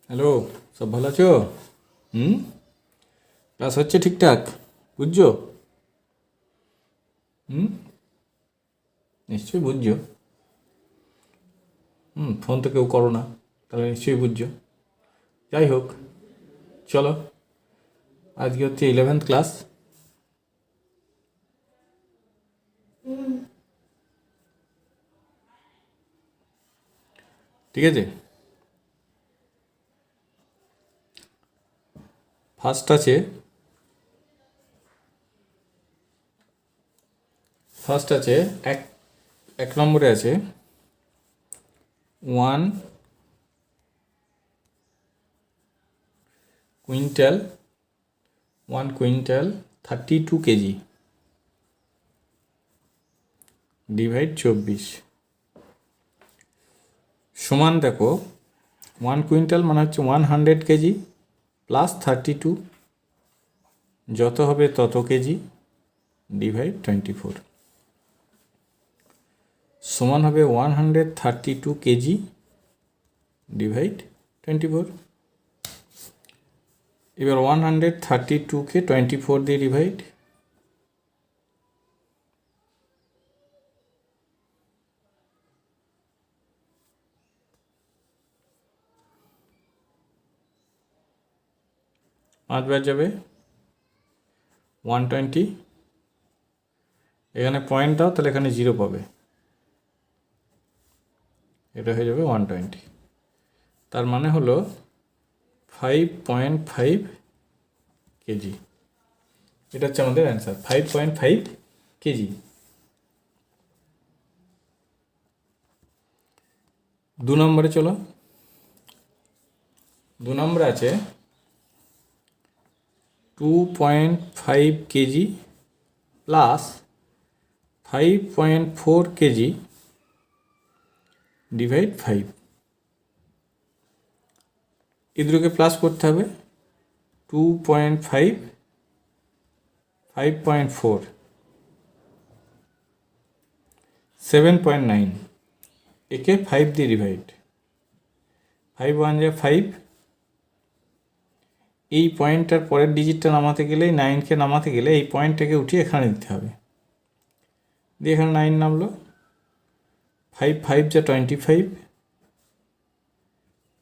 Hello, সব ভালো আছো? হুম, ক্লাস হচ্ছে ঠিকঠাক? বুঝছো? হুম, নিশ্চয়ই বুঝছো। ফোন তো কেউ করো না, তাহলে নিশ্চয়ই বুঝছো। যাই হোক, চলো, আজকে হচ্ছে 11th ক্লাস। ঠিক আছে, ফার্স্ট আছে ফার্স্ট আছে এক এক নম্বরে আছে ওয়ান কুইন্টাল 32 কেজি ডিভাইড 24 সমান, দেখো 1 কুইন্টাল মানে হচ্ছে 100 কেজি প্লাস 32, যত হবে তত কেজি ডিভাইড 24 সমান হবে 132 কেজি ডিভাইড 24। এবার 132কে 24 দিয়ে ডিভাইড, পাঁচবার যাবে 120, এখানে পয়েন্ট দাও তাহলে এখানে 0 পাবে, এটা হয়ে যাবে 120। তার মানে হলো 5.5 কেজি। এটা হচ্ছে আমাদের অ্যান্সার, 5.5 কেজি। 2 নম্বরে চলো। 2 নম্বরে আছে 2.5 কেজি প্লাস 5.4 কেজি ডিভাইড 5। এই দুটোকে প্লাস করতে হবে। 2.5 5.4 7.9, একে 5 দিয়ে ডিভাইড, 5 1 যা 5, এই পয়েন্টটার পরের ডিজিটটা নামাতে গেলে 9কে নামাতে গেলে এই পয়েন্টটাকে উঠিয়ে এখানে দিতে হবে, দিয়ে এখানে 9 নামলো। 5 5 যা 25,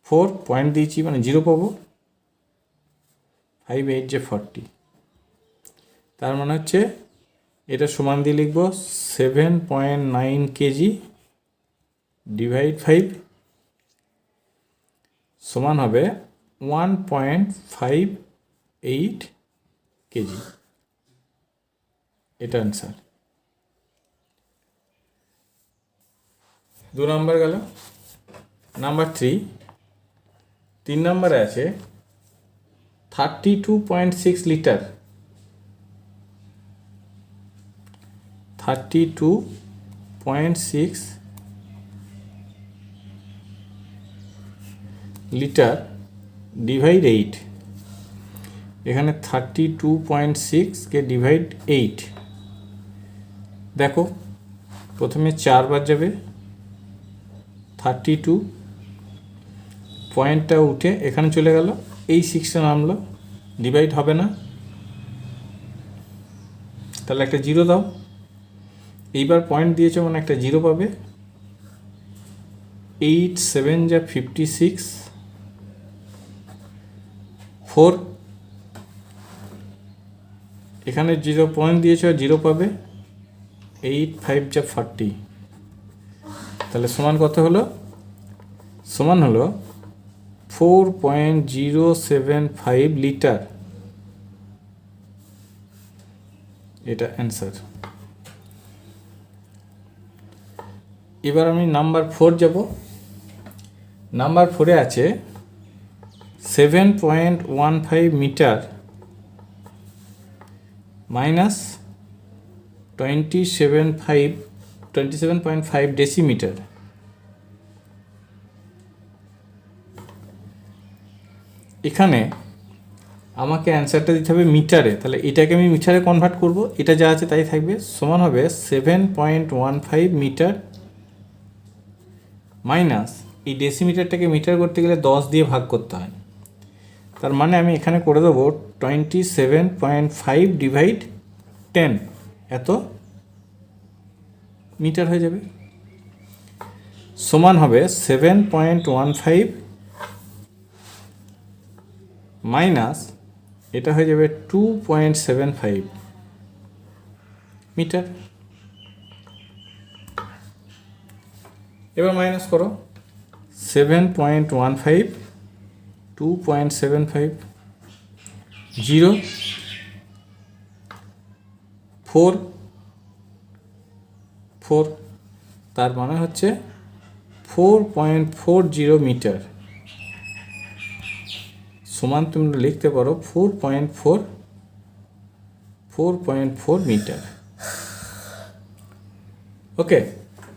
4 পয়েন্ট দিয়েছি মানে 0 পাবো, 5 8 যা 40। তার মানে হচ্ছে এটা সমান দিয়ে লিখব 7.9 কেজি ডিভাইড 5 সমান হবে 1.58 কেজি। এটা অ্যান্সার। 2 নম্বর গেল। নাম্বার 3 নম্বরে আছে 32.6 লিটার, 32.6 লিটার ডিভাইড 8। এখানে 32.6কে ডিভাইড 8, দেখো প্রথমে 4 বার যাবে, 32 পয়েন্টটা উঠে এখানে চলে গেল, এই 6টা নামলো, ডিভাইড হবে না, তাহলে একটা 0 দাও। এইবার পয়েন্ট দিয়েছো মানে একটা 0 পাবে। 8 7 যা 56, 4 এখানে 0 পয়েন্ট দিয়েছো 0 পাবে। 8 5 যা 40, তাহলে সমান কত হলো? সমান হলো 4.075 লিটার। এটা অ্যান্সার। এবার আমি নাম্বার 4 যাব। নাম্বার 4-এ আছে 7.15 মিটার মাইনাস 27.5 ডেসিমিটার। এখানে আমাকে অ্যান্সারটা দিতে হবে মিটারে, তাহলে এটাকে আমি মিটারে কনভার্ট করব, এটা যা আছে তাই থাকবে। সমান হবে 7.15 মিটার মাইনাস এই ডেসিমিটারটাকে মিটার করতে গেলে 10 দিয়ে ভাগ করতে হয়। তার মানে আমি এখানে করে দেবো 27.5 ডিভাইড 10, এত মিটার হয়ে যাবে। সমান হবে 7.15 মাইনাস এটা হয়ে যাবে 2.75 মিটার। এবার মাইনাস করো, 7.15 2.75 0 4 4, তার মানে হচ্ছে 4.40 মিটার। সমান তুমি লিখতে পারো 4.4 মিটার। ওকে,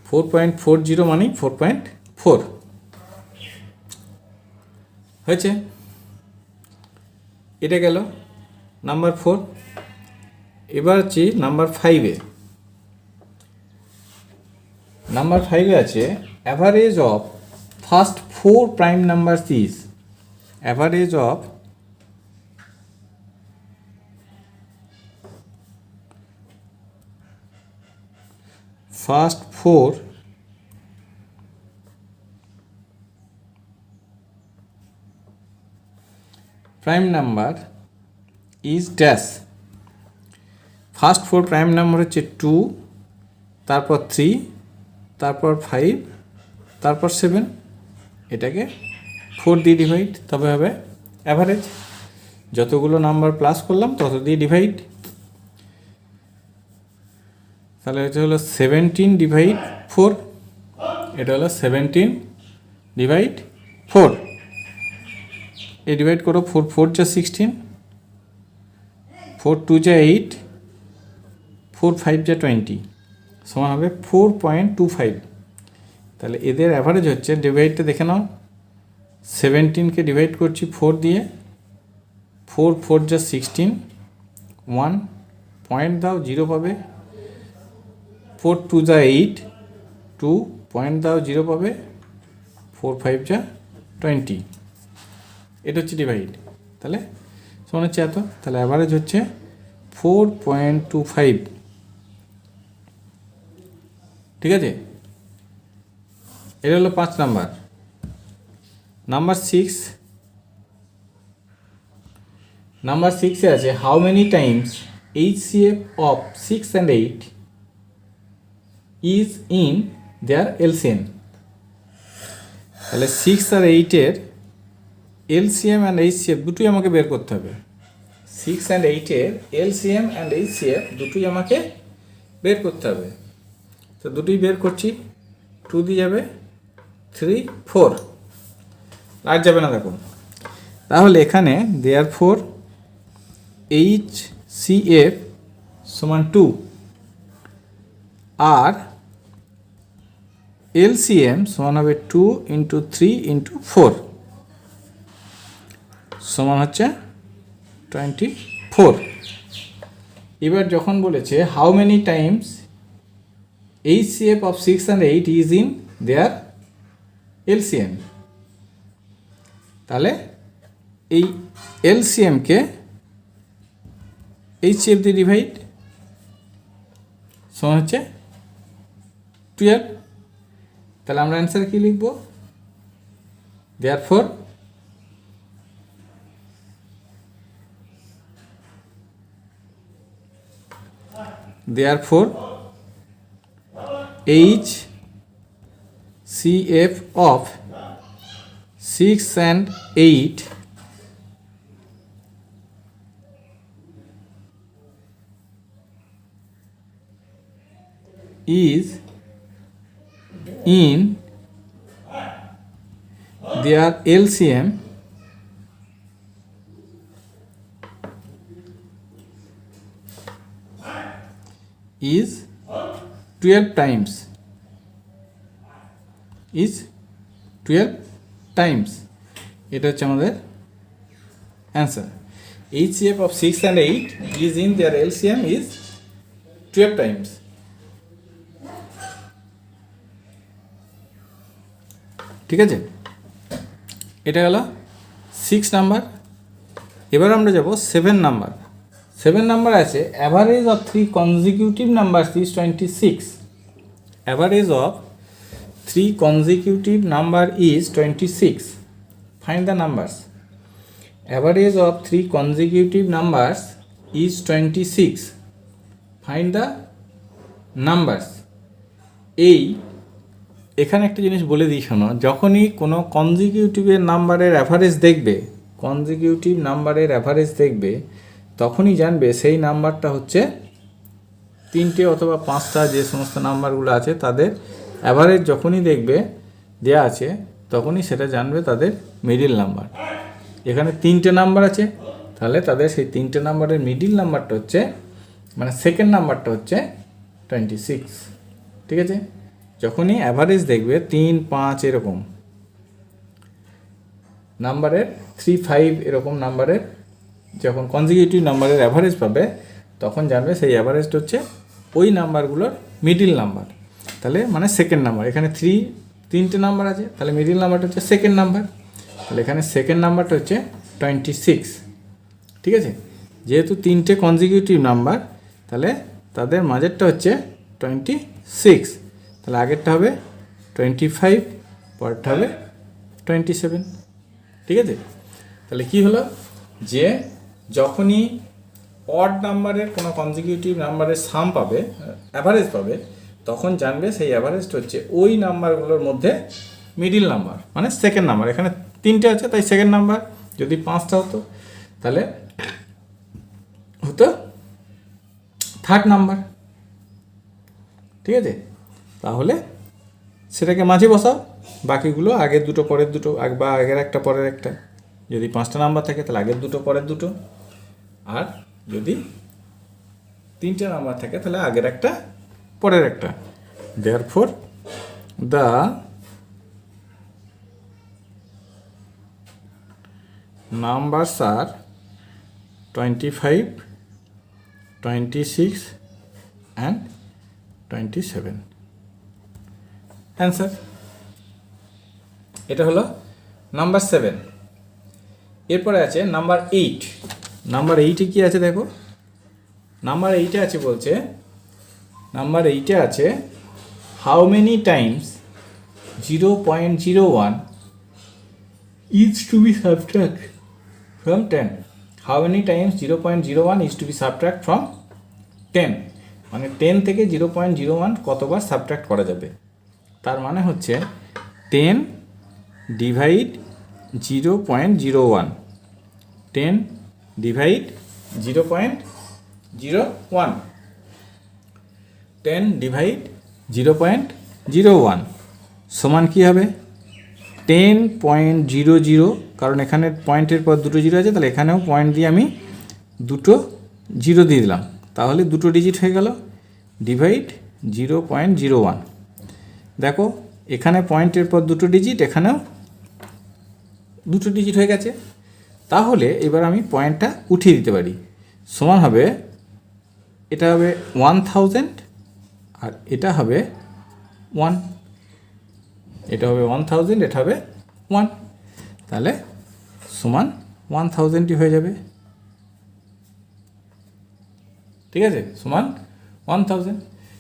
4.40 মানে 4.4 হয়েছে। এটা গেল নাম্বার 4। এবার হচ্ছে নাম্বার 5-এ। নাম্বার 5-এ আছে average of first 4 prime number is, average of first 4 prime number is dash. First 4 prime number হচ্ছে 2, তারপর 3, তারপর 5, তারপর 7। এটাকে 4 দিয়ে ডিভাইড, তবে হবে অ্যাভারেজ। যতগুলো নাম্বার প্লাস করলাম তত দিয়ে ডিভাইড। তাহলে এটা হলো 17 ডিভাইড 4, এটা হলো 17 ডিভাইড 4। এই ডিভাইড করো, 4 4 যা 16, 4 2 যা 8, 4 5 যা 20, সমান হবে 4.25। তাহলে এদের অ্যাভারেজ হচ্ছে, ডিভাইডটা দেখে নাও, 17কে ডিভাইড করছি 4 দিয়ে, 4 4 যা 16, 1 পয়েন্ট দাও 0 পাবে, 4 2 যা 8, 2 পয়েন্ট দাও 0 পাবে, 4 5 যা 20। এটা হচ্ছে ডিভাইড। তাহলে সমান হচ্ছে এত। তাহলে অ্যাভারেজ হচ্ছে 4.25। ঠিক আছে, এটা হলো 5 নাম্বার। নাম্বার 6, নাম্বার 6-এ আছে how many Times HCF of 6 and 8 is in their LCM. তাহলে 6 আর 8-এর এলসিএম অ্যান্ড এইচসিএফ দুটোই আমাকে বের করতে হবে। 6 and 8-এর এলসিএম অ্যান্ড এইচসিএফ দুটোই আমাকে বের করতে হবে। তো দুটোই বের করছি, 2 দিয়ে যাবে, 3 4 আর যাবে না দেখুন। তাহলে এখানে দেয়ারফর HCF সমান 2 আর LCM সমান হবে 2 × 3 × 4 সমান হচ্ছে 24। এবার যখন বলেছে how many Times HCF of 6 and 8 is in their LCM, তাহলে এই LCMকে HCF দিয়ে ডিভাইড, সমান হচ্ছে 12। তাহলে আমরা অ্যান্সার কি লিখব? Therefore HCF of 6 and 8 is in their LCM is 12 times, is 12 times। এটা হচ্ছে আমাদের answer. HCF of 6 and 8 is in their LCM is 12 times। ঠিক আছে, এটা হলো 6 নাম্বার। এবার আমরা যাব 7 নাম্বার। 7 নাম্বার আছে average of 3 consecutive numbers is 26। Average of 3 consecutive number is 26. Find the numbers. Average of 3 consecutive numbers is 26. Find the numbers. এখানে একটা জিনিস বলে দিই শোনো, যখনই কোনো কনজিকিউটিভের নাম্বারের অ্যাভারেজ দেখবে, কনজিকিউটিভ নাম্বারের অ্যাভারেজ দেখবে, তখনই জানবে সেই নাম্বারটা হচ্ছে 3টে অথবা 5টা যে সমস্ত নাম্বারগুলো আছে তাদের অ্যাভারেজ যখনই দেখবে দেওয়া আছে, তখনই সেটা জানবে তাদের মিডিল নাম্বার। এখানে 3টে নাম্বার আছে, তাহলে তাদের সেই 3টে নাম্বারের মিডিল নাম্বারটা হচ্ছে, মানে সেকেন্ড নাম্বারটা হচ্ছে 26। ঠিক আছে, যখনই অ্যাভারেজ দেখবে 3, 5 এরকম নাম্বারের, 3, 5 এরকম নাম্বারের যখন কনজিকিউটিভ নাম্বারের অ্যাভারেজ পাবে, তখন জানবে সেই অ্যাভারেজটা হচ্ছে ওই নাম্বারগুলোর মিডিল নাম্বার। তাহলে মানে সেকেন্ড নাম্বার, এখানে 3টে নাম্বার আছে, তাহলে মিডিল নাম্বারটা হচ্ছে সেকেন্ড নাম্বার, তাহলে এখানে সেকেন্ড নাম্বারটা হচ্ছে 26। ঠিক আছে, যেহেতু 3টে কনজিকিউটিভ নাম্বার, তাহলে তাদের মাঝেরটা হচ্ছে 26, তাহলে আগেরটা হবে 25, পরেরটা হবে 27। ঠিক আছে, তাহলে কি হলো যে যখনই অড নাম্বারের কোনো কনজিকিউটিভ নাম্বারের সাম পাবে, অ্যাভারেজ পাবে, তখন জানবে সেই অ্যাভারেজটা হচ্ছে ওই নাম্বারগুলোর মধ্যে মিডিল নাম্বার, মানে সেকেন্ড নাম্বার। এখানে 3টে আছে তাই সেকেন্ড নাম্বার, যদি 5টা হতো তাহলে হতো থার্ড নাম্বার। ঠিক আছে, তাহলে সেটাকে মাঝে বসাও, বাকিগুলো আগের দুটো পরের দুটো, বা আগের একটা পরের একটা। যদি 5টা নাম্বার থাকে তাহলে আগের দুটো পরের দুটো, আর যদি 3টে নাম্বার থাকে তাহলে আগের একটা পরের একটা। Therefore the numbers are 25, 26 and 27. Answer এটা হলো নাম্বার 7। এরপরে আছে নাম্বার 8। নাম্বার 8-এ কি আছে দেখো, নাম্বার 8-এ আছে বলছে, নাম্বার 8-এ আছে how many Times 0.01 is to be subtract from 10. How many times 0.01 is to be subtract from 10? মানে 10 থেকে 0.01 কতবার সাবট্রাক্ট করা যাবে। তার মানে হচ্ছে 10 ডিভাইড 0.01, 10 ডিভাইড 0.01, 10 ডিভাইড 0.01 সমান কী হবে 10.00, কারণ এখানে পয়েন্টের পর দুটো জিরো আছে, তাহলে এখানেও পয়েন্ট দিয়ে আমি দুটো জিরো দিয়ে দিলাম, তাহলে দুটো ডিজিট হয়ে গেল, ডিভাইড 0.01। দেখো এখানে পয়েন্টের পর দুটো ডিজিট, এখানেও দুটো ডিজিট হয়ে গেছে, তাহলে এবার আমি পয়েন্টটা উঠিয়ে দিতে পারি। সমান হবে, এটা হবে 1000 আর এটা হবে 1, এটা হবে 1000, এটা হবে 1, তাহলে সমান 1000ই হয়ে যাবে। ঠিক আছে, সমান 1000।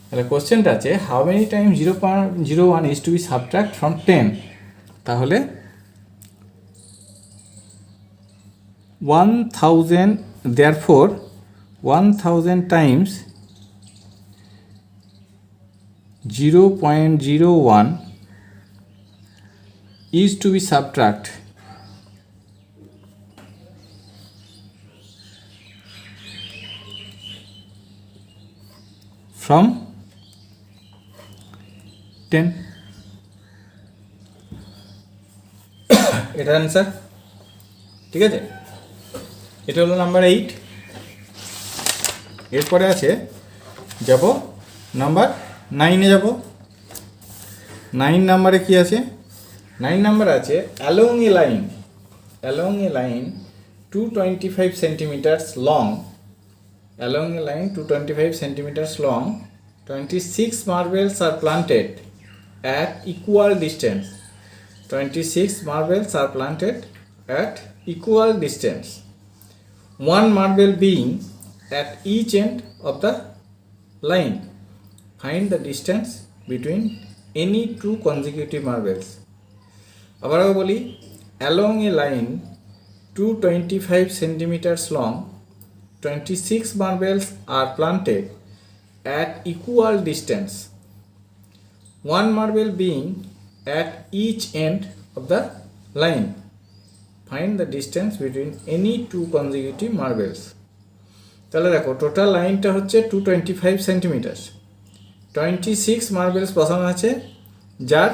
তাহলে কোশ্চেনটা আছে how many time 0.01 is to be subtract from 10, তাহলে 1000, therefore 1000 times 0.01 is to be subtract from 10. এটা অ্যান্সার। ঠিক আছে, এটা হলো নাম্বার 8। এরপরে আছে যাব নাম্বার 9-এ যাব। 9 নাম্বারে কি আছে, 9 নাম্বার আছে along A line, along A line 225 centimeters long, along a line 225 centimeters long, 26 marbles are planted at equal distance. 26 marbles are planted at equal distance, one marble being at each end of the line. Find the distance between any two consecutive marbles. আবারও বলি, along a line 225 centimeters long, 26 marbles are planted at equal distance, one marble being at each end of the line. Find the distance between any two consecutive marbles. তাহলে দেখো total লাইনটা হচ্ছে 225 centimetre, 26 marbles বসানো আছে, যার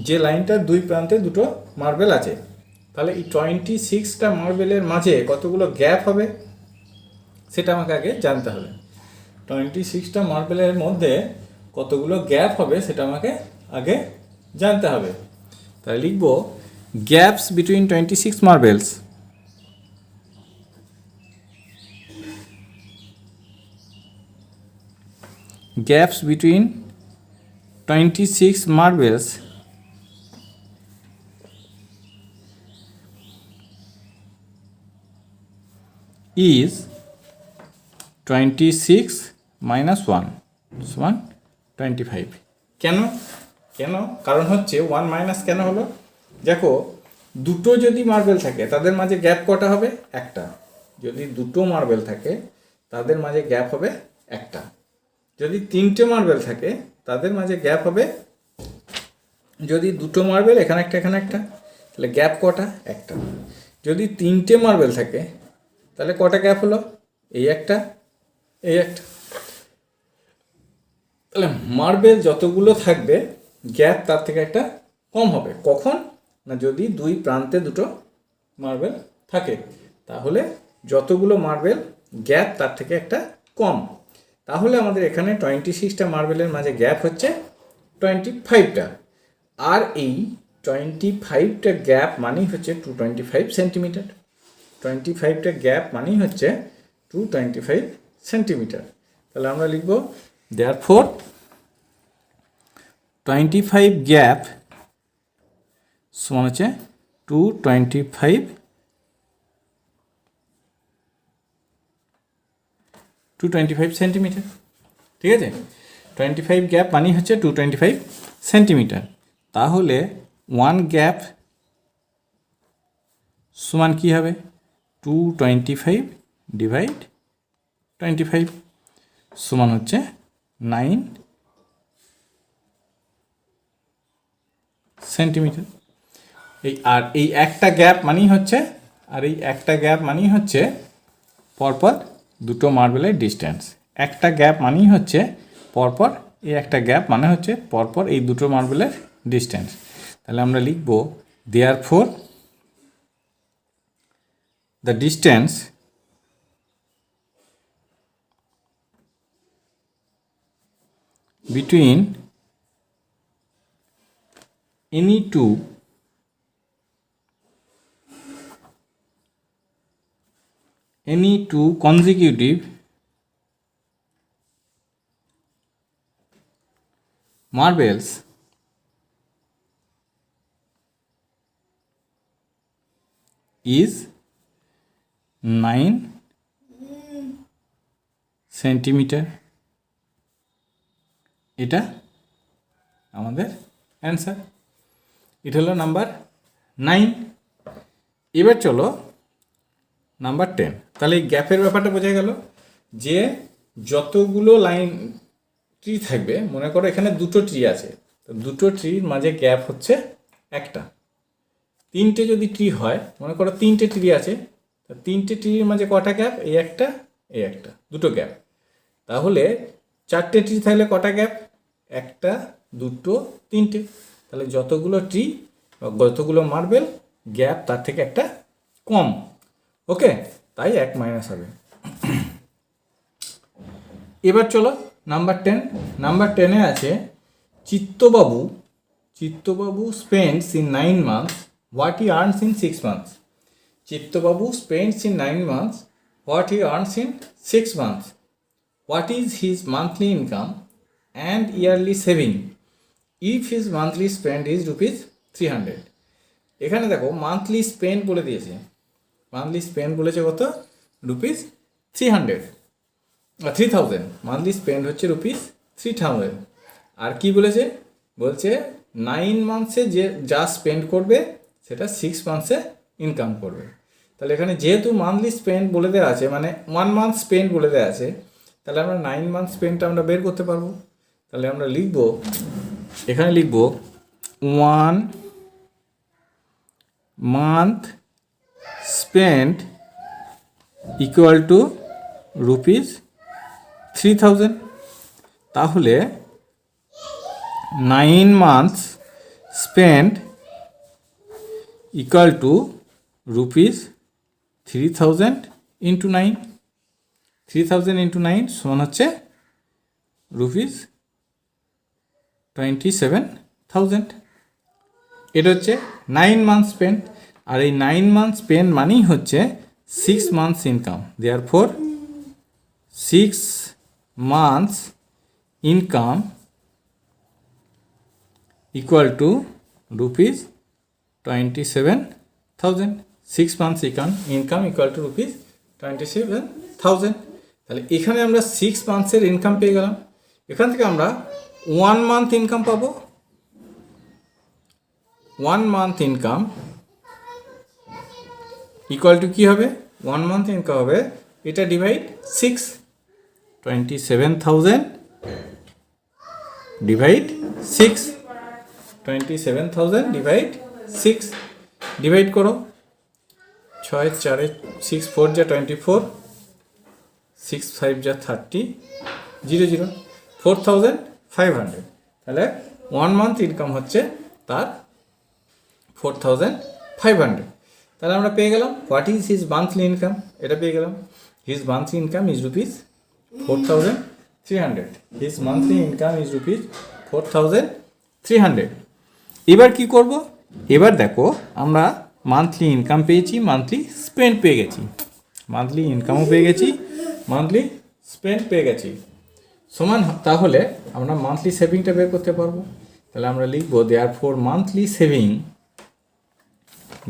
যে লাইনটার দুই প্রান্তে দুটো মার্বেল আছে। তাহলে এই 26টা মার্বেলের মাঝে কতগুলো গ্যাপ হবে সেটা আমাকে আগে জানতে হবে। 26টা মার্বেলের মধ্যে কতগুলো গ্যাপ হবে সেটা আমাকে আগে জানতে হবে। তাহলে লিখব gaps between 26 marbles. Gaps between 26 marbles is 26 minus 1 সমান 25। কেন কেন কারণ হচ্ছে 1 মাইনাস কেন হলো, দেখো দুটো যদি মার্বেল থাকে তাদের মাঝে গ্যাপ কটা হবে? একটা। যদি দুটো মার্বেল থাকে তাদের মাঝে গ্যাপ হবে একটা। যদি তিনটে মার্বেল থাকে তাদের মাঝে গ্যাপ হবে, যদি দুটো মার্বেল এখানে একটা এখানে একটা, তাহলে গ্যাপ কটা? একটা। যদি তিনটে মার্বেল থাকে তাহলে কটা গ্যাপ হলো? এই একটা এই একটা। তাহলে মার্বেল যতগুলো থাকবে গ্যাপ তার থেকে একটা কম হবে। কখন? না যদি দুই প্রান্তে দুটো মার্বেল থাকে, তাহলে যতগুলো মার্বেল গ্যাপ তার থেকে একটা কম। তাহলে আমাদের এখানে 26টা মার্বেলের মাঝে গ্যাপ হচ্ছে 25টা, আর এই 25টা গ্যাপ মানেই হচ্ছে 225 সেন্টিমিটার। 25টা গ্যাপ মানেই হচ্ছে 225 সেন্টিমিটার। তাহলে আমরা লিখব therefore 25 গ্যাপ সমান হচ্ছে 225 সেন্টিমিটার। ঠিক আছে, 25 গ্যাপ মানে হচ্ছে 225 সেন্টিমিটার। তাহলে 1 গ্যাপ সমান কী হবে? 225 ডিভাইড 25 সমান হচ্ছে 9 সেন্টিমিটার। এই একটা গ্যাপ মানেই হচ্ছে পরপর দুটো মার্বেলের ডিস্টেন্স। একটা গ্যাপ মানেই হচ্ছে পরপর এই একটা গ্যাপ মানে হচ্ছে পরপর এই দুটো মার্বেলের ডিস্টেন্স। তাহলে আমরা লিখব therefore the distance between any two consecutive marbles is 9 centimetre. এটা আমাদের অ্যান্সার। এটা হলো নাম্বার 9। এবার চলো নাম্বার 10। তাহলে এই গ্যাপের ব্যাপারটা বোঝা গেল যে যতগুলো লাইন ট্রি থাকবে, মনে করো এখানে দুটো ট্রি আছে, তো দুটো ট্রির মাঝে গ্যাপ হচ্ছে একটা। তিনটে যদি ট্রি হয়, মনে করো তিনটে ট্রি আছে, তো তিনটে ট্রির মাঝে কটা গ্যাপ? এই একটা এই একটা, দুটো গ্যাপ। তাহলে চারটে ট্রি থাকলে কটা গ্যাপ? একটা দুটো তিনটে। তাহলে যতগুলো ট্রি যতগুলো মার্বেল গ্যাপ তার থেকে একটা কম। ওকে, তাই 1 মাইনাস হবে। এবার চলো নাম্বার 10। নাম্বার 10-এ আছে Chittababu spends in 9 months what he earns in 6 months. Chittababu spends in 9 months what he earns in 6 months. What is his monthly income and yearly saving if his monthly spend is rupees 300। এখানে দেখো monthly spend বলে দিয়েছে, monthly spend বলেছে কত, rupees 3000। Monthly spend হচ্ছে rupees 3000। আর কি বলেছে, বলছে 9 মান্থসে যে যা স্পেন্ড করবে সেটা 6 মান্থসে ইনকাম করবে। তাহলে এখানে যেহেতু মান্থলি স্পেন্ড বলে দেওয়া আছে, মানে 1 মান্থ স্পেন্ড বলে দেওয়া আছে, তাহলে আমরা 9 মান্থ স্পেন্ডটা আমরা বের করতে পারবো। তাহলে আমরা লিখব, এখানে লিখব 1 month spend equal to rupees 3000। তাহলে 9 months spend equal to rupees 3000 into 9। 3000 into 9 সমান হচ্ছে রুপিস 27,000। এটা হচ্ছে 9 মান্থ স্পেন্ড। আর এই 9 মান্থ স্পেন্ড মানেই হচ্ছে 6 months income. Therefore 6 months income equal to rupees 27,000। 6 months income equal to rupees 27,000। তাহলে এখানে আমরা 6 মান্থসের ইনকাম পেয়ে গেলাম। এখান থেকে আমরা 1 মান্থ ইনকাম পাবো। 1 মান্থ ইনকাম ইকুয়াল টু কী হবে, 1 মান্থ ইনকাম হবে, এটা ডিভাইড 6, 27,000 ডিভাইড 6, 27,000 ডিভাইড 6, ডিভাইড করো, 6 4 6 4 যা 24, 6 5 যা 30, 0 0, 4,500। তাহলে 1 মান্থ ইনকাম হচ্ছে তার 4,500। তাহলে আমরা পেয়ে গেলাম what is his monthly income, এটা পেয়ে গেলাম। His monthly income is rupees 4,300। His monthly income is rupees 4,300। এবার কি করব, এবার দেখো আমরা মান্থলি ইনকাম পেয়েছি, মান্থলি স্পেন্ড পেয়ে গেছি, মান্থলি ইনকামও পেয়ে গেছি, মান্থলি স্পেন্ড পেয়ে গেছি। সমান তাহলে আমরা মান্থলি সেভিংটা বের করতে পারবো। তাহলে আমরা লিখবো therefore monthly saving,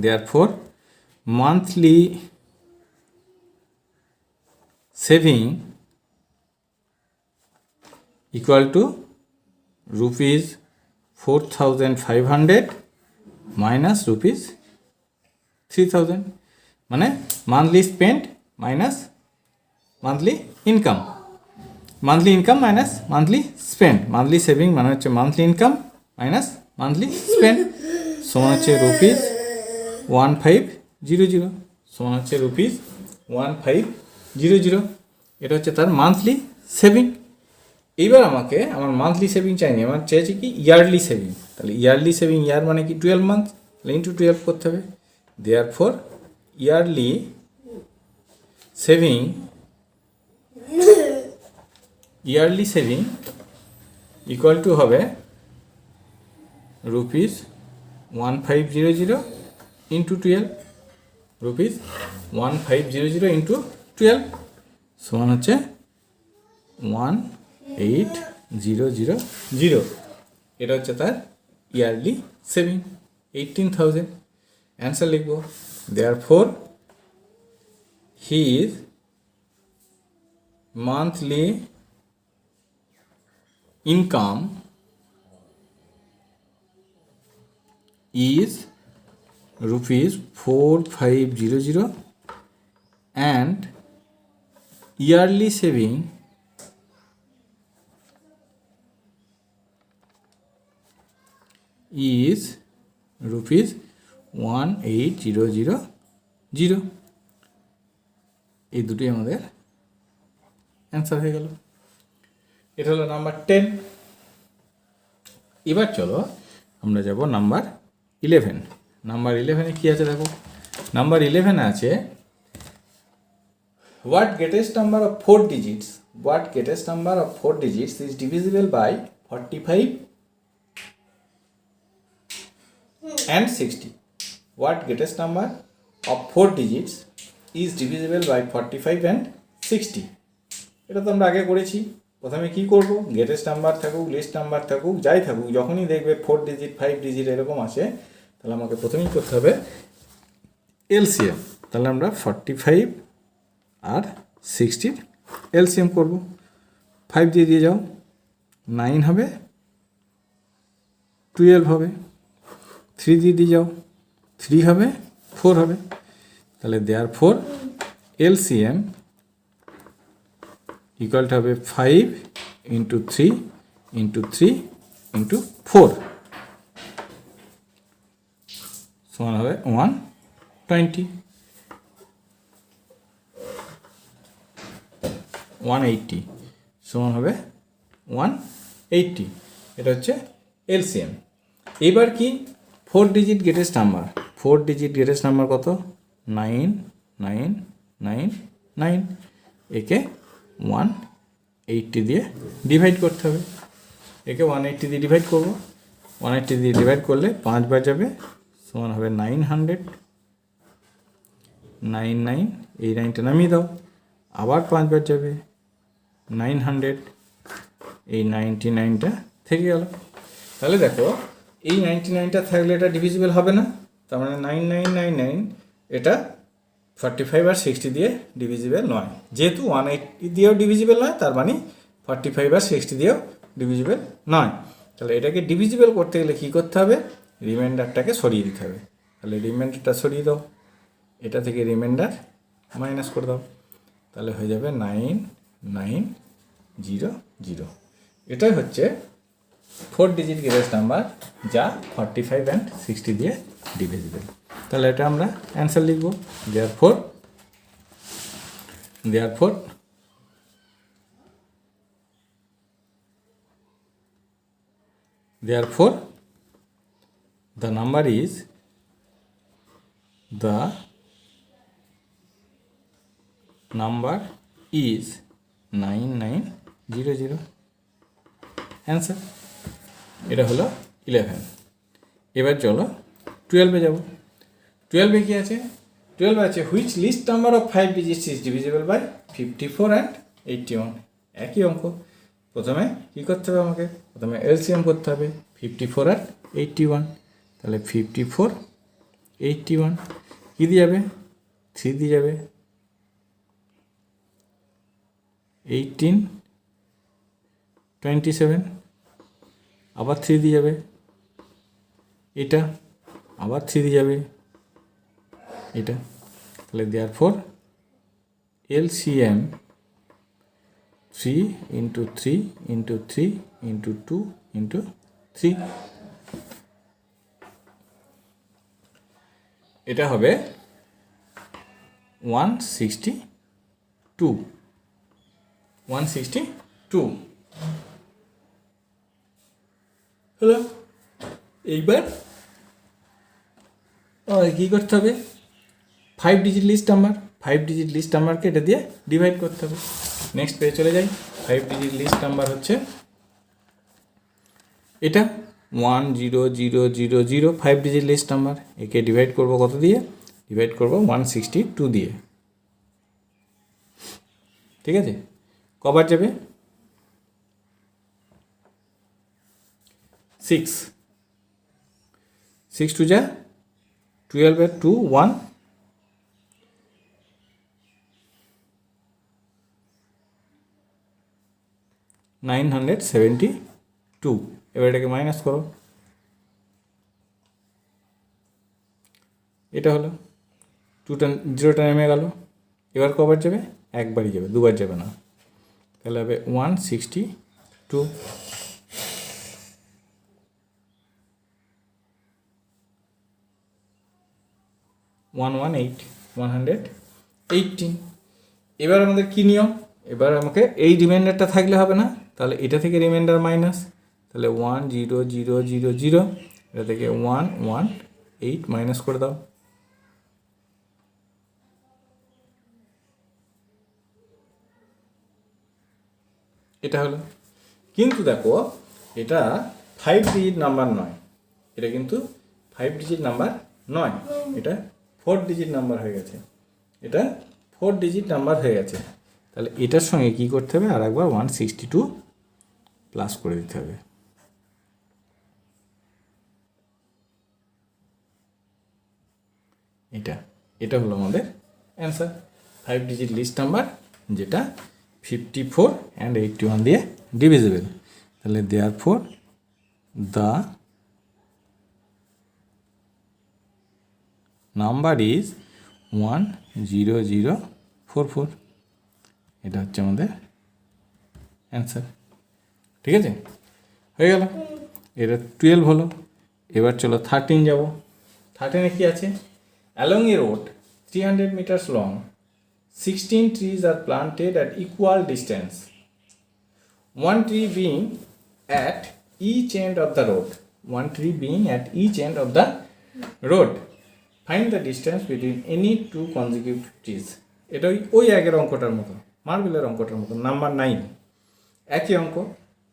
therefore monthly saving equal to rupees 4,500 minus rupees 3,000, মানে monthly spend minus monthly income, monthly income minus monthly spend. Monthly saving মানে হচ্ছে monthly income minus monthly spend, সমান হচ্ছে রুপিস 1500, সমান হচ্ছে রুপিস 1500। এটা হচ্ছে তার মান্থলি সেভিং। এইবার আমাকে আমার মান্থলি সেভিং চাইনি, আমার চেয়েছে কি ইয়ারলি সেভিং। তাহলে ইয়ারলি সেভিং, ইয়ার মানে কি 12 মান্থ, তাহলে ইন্টু 12 করতে হবে। Therefore yearly saving, yearly saving equal to হবে রুপিস 1500 ইন্টু 12, রুপিস 1500 ইন্টু 12 সমান হচ্ছে 18,000। এটা হচ্ছে তার ইয়ারলি সেভিং 18,000। অ্যান্সার লিখব therefore his monthly income is rupees 4,500 and yearly saving is rupees 18,000। এই দুটোই আমাদের অ্যান্সার হয়ে গেল। এটা হলো নাম্বার 10। এবার চলো আমরা যাব নাম্বার 11। নাম্বার 11-এ কী আছে দেখো, নাম্বার 11-এ আছে what greatest number of 4 digits, what greatest number of 4 digits is divisible by 45 and 60. What greatest number of 4 digits is divisible by 45 and 60. এটা তো আমরা আগে করেছি। প্রথমে কি করব, গ্রেটেস্ট নাম্বার থাকুক, লিস্ট নাম্বার থাকুক, যাই থাকুক, যখনই দেখবে 4 ডিজিট 5 ডিজিট এরকম আছে, তাহলে আমাকে প্রথমেই করতে হবে এলসিএম। তাহলে আমরা 45 আর 60 এলসিএম করব। 5 দিয়ে যাও, 9 হবে, 12 হবে, 3 দিয়ে যাও, 3 হবে, 4 হবে। তাহলে দেয়ার ফোর এলসিএম ইকুয়াল টু হবে 5 ইন্টু 3 ইন্টু 3 ইন্টু 4 সমান হবে 120, 180 সমান হবে 180। এটা হচ্ছে এলসিএম। এবার কি 4 digit greatest number. 4 digit greatest number কত? 9999। একে 180 দিয়ে ডিভাইড করতে হবে। একে 180 দিয়ে ডিভাইড করব। 180 দিয়ে ডিভাইড করলে 5 বার যাবে, সমান হবে 900। 99, এই 9টা নামিয়ে দাও, আবার 5 বার যাবে, 900, এই 99টা থেকে গেল। তাহলে দেখো এই 99টা থাকলে এটা ডিভিজিবল হবে না, তার মানে 9999 এটা 45 আর 60 দিয়ে ডিভিজিবল নয়। যেহেতু 180 দিয়েও ডিভিজিবল নয়, তার মানে 45 আর 60 দিয়েও ডিভিজিবল নয়। তাহলে এটাকে ডিভিজিবল করতে গেলে কী করতে হবে? রিমাইন্ডারটাকে সরিয়ে দিতে হবে। তাহলে রিমাইন্ডারটা সরিয়ে দাও, এটা থেকে রিমাইন্ডার মাইনাস করে দাও, তাহলে হয়ে যাবে 9900। এটাই হচ্ছে 4 ডিজিট গ্রেটেস্ট নাম্বার, যা 45 অ্যান্ড 60 দিয়ে ডিভিজিবল। তাহলে এটা আমরা অ্যান্সার লিখব। Therefore the number is 9900। Answer এটা হলো 11। এবার চলো 12-এ যাব। 12-এ কি আছে? 12 আছে which list number of 5 digits is divisible by 54 and 81। একই অঙ্ক। প্রথমে কী করতে হবে? আমাকে প্রথমে এলসিএম করতে হবে 54 আর 81। তাহলে 54 81 কী দিয়ে যাবে? 3 দিয়ে যাবে, 18 27, আবার 3 দিয়ে যাবে, এটা আবার 3 দিয়ে যাবে, এটা। তাহলে therefore LCM 3 into 3 into 3 into 2 into 3, এটা হবে 162। 162 হলো। এইবার কী করতে হবে? 5 digit least number, 5 digit least নাম্বারকে এটা দিয়ে ডিভাইড করতে হবে। নেক্সট পেজে চলে যাই। 5 ডিজিট লিস্ট নাম্বার হচ্ছে এটা 10000, 5 ডিজিট লিস্ট নাম্বার। একে ডিভাইড করব কত দিয়ে? ডিভাইড করব 162 দিয়ে। ঠিক আছে, কবার যাবে? 6 টু যা 12 এর 2 1, 972। এবার এটাকে মাইনাস করো, এটা হলো 2টা 0টা নেমে গেল। এবার কবার যাবে? একবারই যাবে, দুবার যাবে না। তাহলে হবে 162। 118। এবার আমাদের কী নিয়ম? এবার আমাকে এই রিমাইন্ডারটা থাকলে হবে না, তাহলে এটা থেকে রিমাইন্ডার মাইনাস। তাহলে 10000, এটা থেকে 118 মাইনাস করে দাও। এটা হলো। কিন্তু দেখো এটা 5 ডিজিট নাম্বার নয়, এটা কিন্তু 5 ডিজিট নাম্বার নয়, এটা 4 ডিজিট নাম্বার হয়ে গেছে। এটা 4 ডিজিট নাম্বার হয়ে গেছে। তাহলে এটার সঙ্গে কী করতে হবে? আর একবার 162 প্লাস করে দিতে হবে। এটা হলো আমাদের অ্যান্সার 5 ডিজিট লিস্ট নাম্বার, যেটা 54 অ্যান্ড 81 দিয়ে ডিভিজিবল। তাহলে দেয়ারফর দ্য নাম্বার ইজ 10044। এটা হচ্ছে আমাদের অ্যান্সার। ঠিক আছে, হয়ে গেল। এটা 12 হলো। এবার চলো 13 যাব। 13-এ কি আছে? Along A road 300 meters long, 16 trees are planted at equal distance, one tree being at each end of the road. One tree being at each end of the road. Find the distance between any two consecutive trees. এটা ওই আগের অঙ্কটার মতো, মার্বেলের অঙ্কটার মতো, number 9 একই অঙ্ক।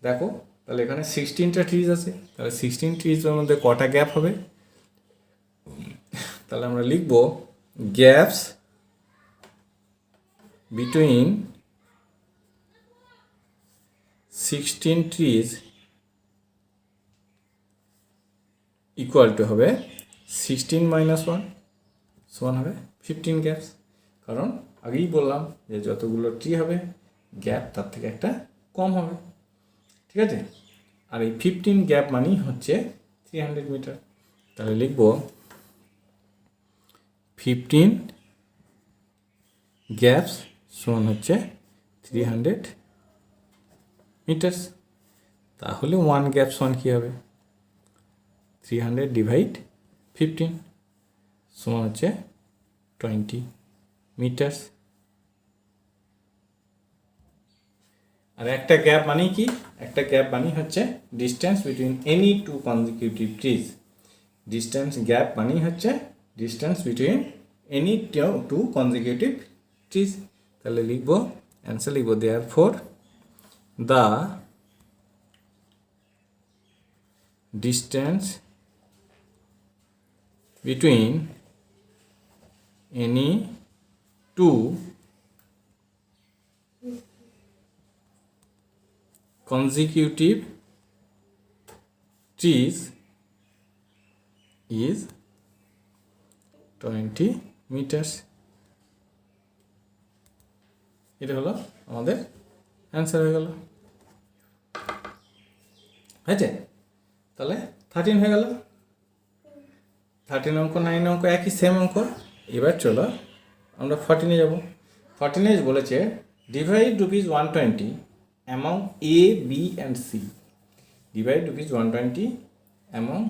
দেখো তাহলে এখানে 16টা ট্রিজ আছে, তাহলে 16 ট্রিজের মধ্যে কটা গ্যাপ হবে? তাহলে আমরা লিখব gaps between 16 trees equal to হবে 16 - 1 সমান হবে 15 গ্যাপস। কারণ আগেই বললাম যে যতগুলো ট্রি হবে গ্যাপ তার থেকে একটা কম হবে। ঠিক আছে, আর এই 15 গ্যাপ মানেই হচ্ছে 300 মিটার। তাহলে লিখব 15 গ্যাপস সমান হচ্ছে 300 মিটার্স। তাহলে 1 গ্যাপ সমান কী হবে? 300 ডিভাইড 15 সমান হচ্ছে 20 মিটার্স। আর একটা গ্যাপ মানে কি? একটা গ্যাপ মানে হচ্ছে distance between any two consecutive trees. Distance gap মানে হচ্ছে distance between any two consecutive trees. তাহলে লিখব, অ্যান্সার লিখব therefore the distance between any two consecutive trees is 20 meters. এটা হলো আমাদের অ্যান্সার হয়ে গেল। হয়েছে? তাহলে 13 হয়ে গেল। 13 অঙ্ক 9 অঙ্ক একই সেম অঙ্ক। এবার চলো আমরা 14-এ যাব। 14-এ বলেছে divide ₹120 among A, B and C. Divide ₹120 among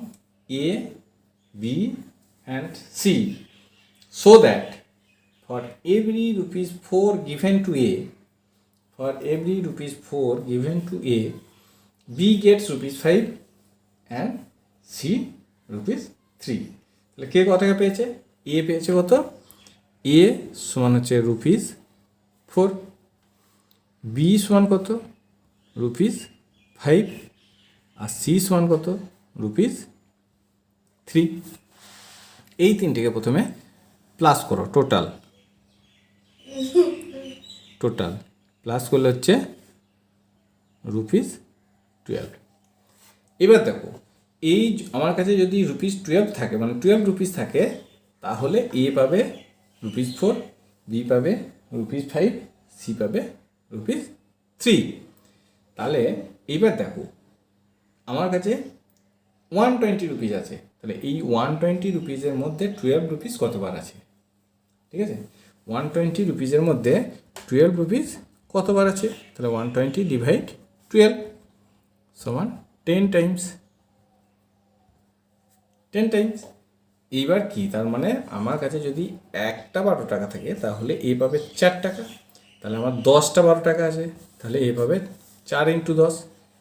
A, B and C, so that for every ₹4 given to A, B gets ₹5 and C ₹3. তাহলে কে কত টাকা পেয়েছে? A পেয়েছে কত? A সমান হচ্ছে ₹4, B সমান কত? ₹5, আর C সমান কত? ₹3। এই তিনটিকে প্রথমে প্লাস করো, টোটাল প্লাস করলে হচ্ছে ₹12। এবার দেখো এই আমার কাছে যদি ₹12 থাকে, মানে 12 রুপিস থাকে, তাহলে A পাবে ₹4, B পাবে ₹5, C পাবে ₹3। তাহলে এইবার দেখো আমার কাছে 120 রুপিস আছে, তাহলে এই 120 রুপিসের মধ্যে 12 রুপিস কতবার আছে? ঠিক আছে, 120 রুপিসের মধ্যে 12 রুপিস কতবার আছে? তাহলে 120 ডিভাইড 12 সমান 10 টাইমস। এইবার কি, তার মানে আমার কাছে যদি একটা 12 টাকা থাকে তাহলে এ পাবে 4 টাকা। তাহলে আমার 10টা 12 টাকা আছে, তাহলে এ পাবে 4 × 10।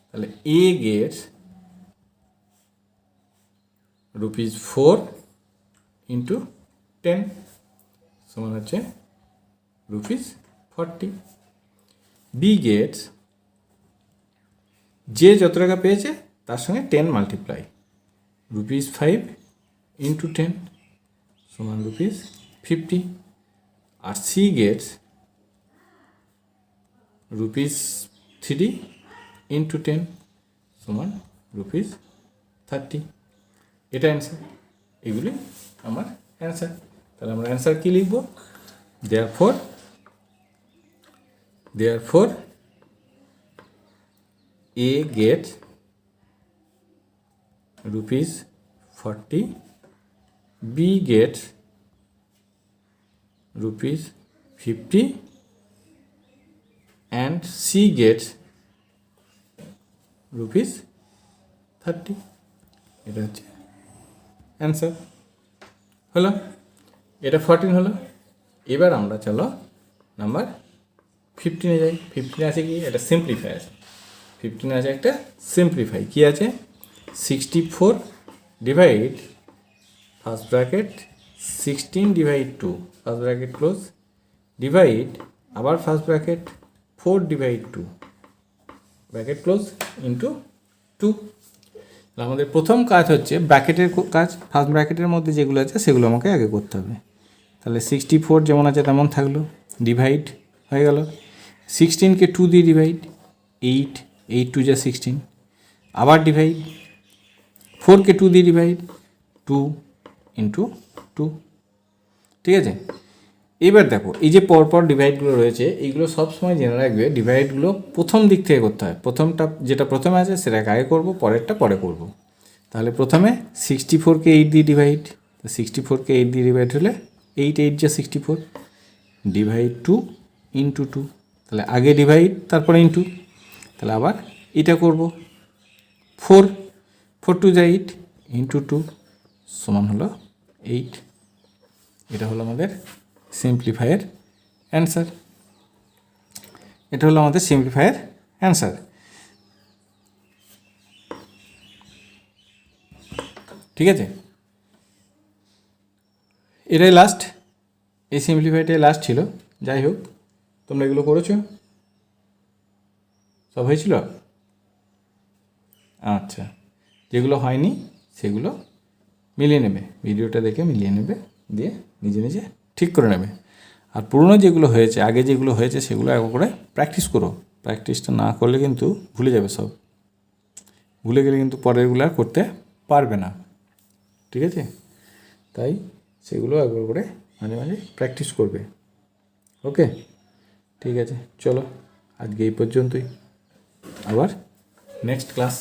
তাহলে এ গেটস ₹4 × 10 সমান হচ্ছে ₹40। বি গেটস, যে যত টাকা পেয়েছে তার সঙ্গে 10 মাল্টিপ্লাই, ₹5 × 10 সমান ₹50। আর সি গেটস ₹3 × 10 সমান ₹30। এটা অ্যান্সার, এগুলি আমার অ্যান্সার। তাহলে আমরা অ্যান্সার কী লিখব? Therefore A gets ₹40, B gets ₹50 and C gets ₹30. এটা হচ্ছে অ্যান্সার হলো। এটা 14 হলো। এবার আমরা চলো নাম্বার 15-এ যাই। 15 আছে কি? এটা সিম্পলিফাই আছে। 15 আছে একটা সিম্পলিফাই। কি আছে? 64 divide first bracket 16 divide 2 first bracket close divide আবার first bracket 4 divide 2 bracket close into 2। আমাদের প্রথম কাজ হচ্ছে ব্র্যাকেটের কাজ। ফার্স্ট ব্র্যাকেটের মধ্যে যেগুলো আছে সেগুলো আমাকে আগে করতে হবে। তাহলে 64 যেমন আছে তেমন থাকলো, ডিভাইড হয়ে গেল। 16কে 2 দিয়ে ডিভাইড, 8 2 যা 16, আবার ডিভাইড 4কে 2 দিয়ে ডিভাইড, 2 ইন্টু 2। ঠিক আছে, এবার দেখো এই যে পরপর ডিভাইডগুলো রয়েছে এইগুলো সবসময় জেনে রাখবে ডিভাইডগুলো প্রথম দিক থেকে করতে হয়। প্রথমটা যেটা প্রথমে আছে সেটাকে আগে করবো, পরেরটা পরে করব। তাহলে প্রথমে 64কে 8 দিয়ে ডিভাইড, 64কে 8 দিয়ে ডিভাইড হলে 8 যা 64 ডিভাইড 2 ইন্টু 2। তাহলে আগে ডিভাইড তারপরে ইন্টু। তাহলে আবার এটা করব 4 2 যা 8 ইন্টু 2 সমান হলো 8। এটা হলো আমাদের সিম্পলিফায়ের অ্যান্সার। এটা হলো আমাদের সিম্পলিফায়ের অ্যান্সার। ঠিক আছে, এটাই লাস্ট। এই সিম্পলিফাইটাই লাস্ট ছিল। যাই হোক, তোমরা এগুলো করেছো? সব হয়েছিল? আচ্ছা, যেগুলো হয়নি সেগুলো মিলিয়ে নেবে, ভিডিওটা দেখে মিলিয়ে নেবে, দিয়ে নিজে নিজে ঠিক করে নেবে। আর পুরনো যেগুলো হয়েছে, আগে যেগুলো হয়েছে সেগুলো একবার করে প্র্যাকটিস করো। প্র্যাকটিসটা না করলে কিন্তু ভুলে যাবে সব। ভুলে গেলে কিন্তু পরেরগুলো আর করতে পারবে না। ঠিক আছে, তাই সেগুলো একবার করে মাঝে মাঝে প্র্যাকটিস করবে। ওকে, ঠিক আছে, চলো আজকে এই পর্যন্তই। আবার নেক্সট ক্লাস